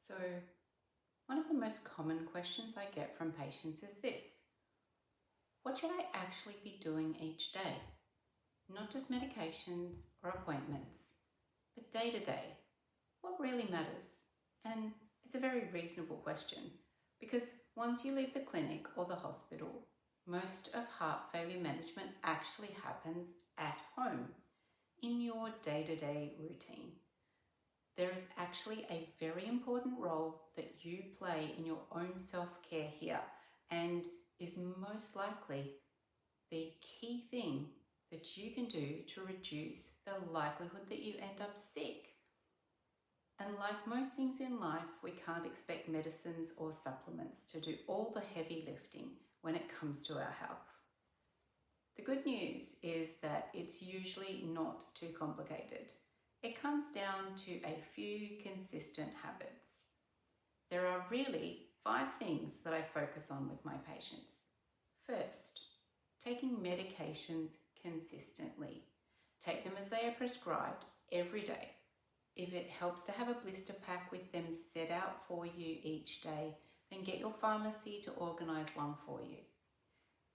So, one of the most common questions I get from patients is this: what should I actually be doing each day? Not just medications or appointments, but day to day. What really matters? And it's a very reasonable question because once you leave the clinic or the hospital, most of heart failure management actually happens at home in your day-to-day routine. There is actually a very important role that you play in your own self-care here, and is most likely the key thing that you can do to reduce the likelihood that you end up sick. And like most things in life, we can't expect medicines or supplements to do all the heavy lifting when it comes to our health. The good news is that it's usually not too complicated. It comes down to a few consistent habits. There are really 5 things that I focus on with my patients. First, taking medications consistently. Take them as they are prescribed every day. If it helps to have a blister pack with them set out for you each day, then get your pharmacy to organise one for you.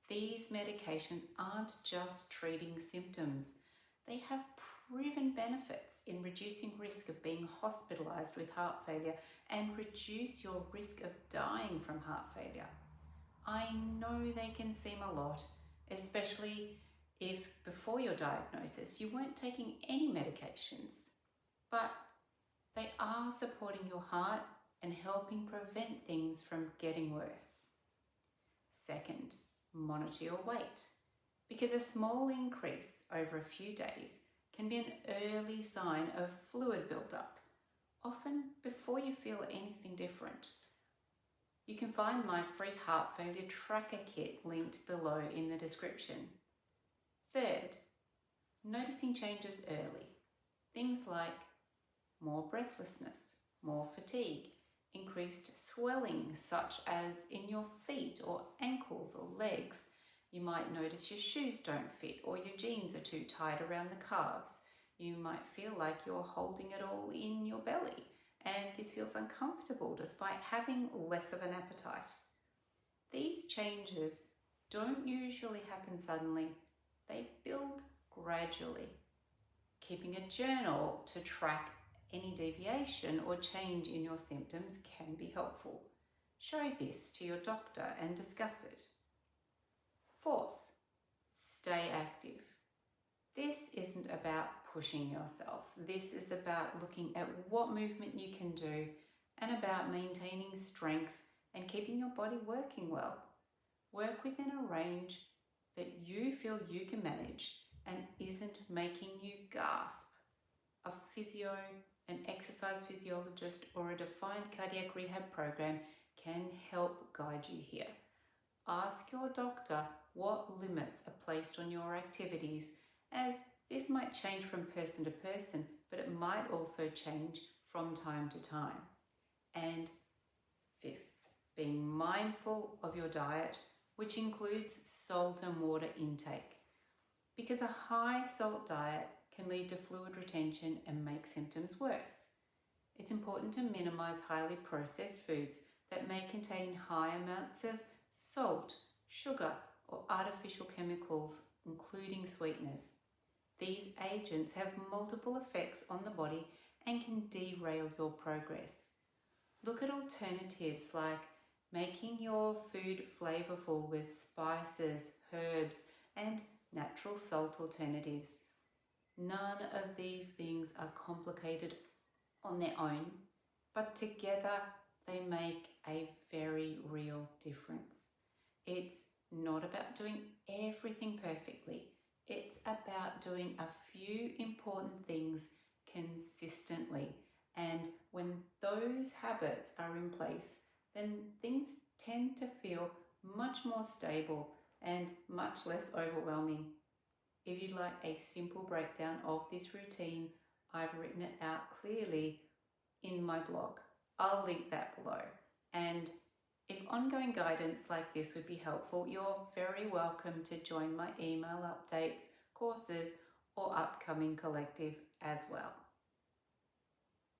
These medications aren't just treating symptoms. They have proven benefits in reducing risk of being hospitalised with heart failure and reduce your risk of dying from heart failure. I know they can seem a lot, especially if before your diagnosis you weren't taking any medications, but they are supporting your heart and helping prevent things from getting worse. Second, monitor your weight, because a small increase over a few days can be an early sign of fluid buildup, often before you feel anything different. You can find my free heart failure tracker kit linked below in the description. Third, noticing changes early. Things like more breathlessness, more fatigue, increased swelling such as in your feet or ankles or legs. You might notice your shoes don't fit or your jeans are too tight around the calves. You might feel like you're holding it all in your belly, and this feels uncomfortable despite having less of an appetite. These changes don't usually happen suddenly. They build gradually. Keeping a journal to track any deviation or change in your symptoms can be helpful. Show this to your doctor and discuss it. Fourth, stay active. This isn't about pushing yourself. This is about looking at what movement you can do and about maintaining strength and keeping your body working well. Work within a range that you feel you can manage and isn't making you gasp. A physio, an exercise physiologist, or a defined cardiac rehab program can help guide you here. Ask your doctor what limits are placed on your activities, as this might change from person to person, but it might also change from time to time. And fifth, being mindful of your diet, which includes salt and water intake, because a high salt diet can lead to fluid retention and make symptoms worse. It's important to minimize highly processed foods that may contain high amounts of salt, sugar, or artificial chemicals, including sweeteners. These agents have multiple effects on the body and can derail your progress. Look at alternatives like making your food flavorful with spices, herbs, and natural salt alternatives. None of these things are complicated on their own, but together they make a very real difference. It's not about doing everything perfectly. It's about doing a few important things consistently. And when those habits are in place, then things tend to feel much more stable and much less overwhelming. If you'd like a simple breakdown of this routine, I've written it out clearly in my blog. I'll link that below. And if ongoing guidance like this would be helpful, you're very welcome to join my email updates, courses, or upcoming collective as well.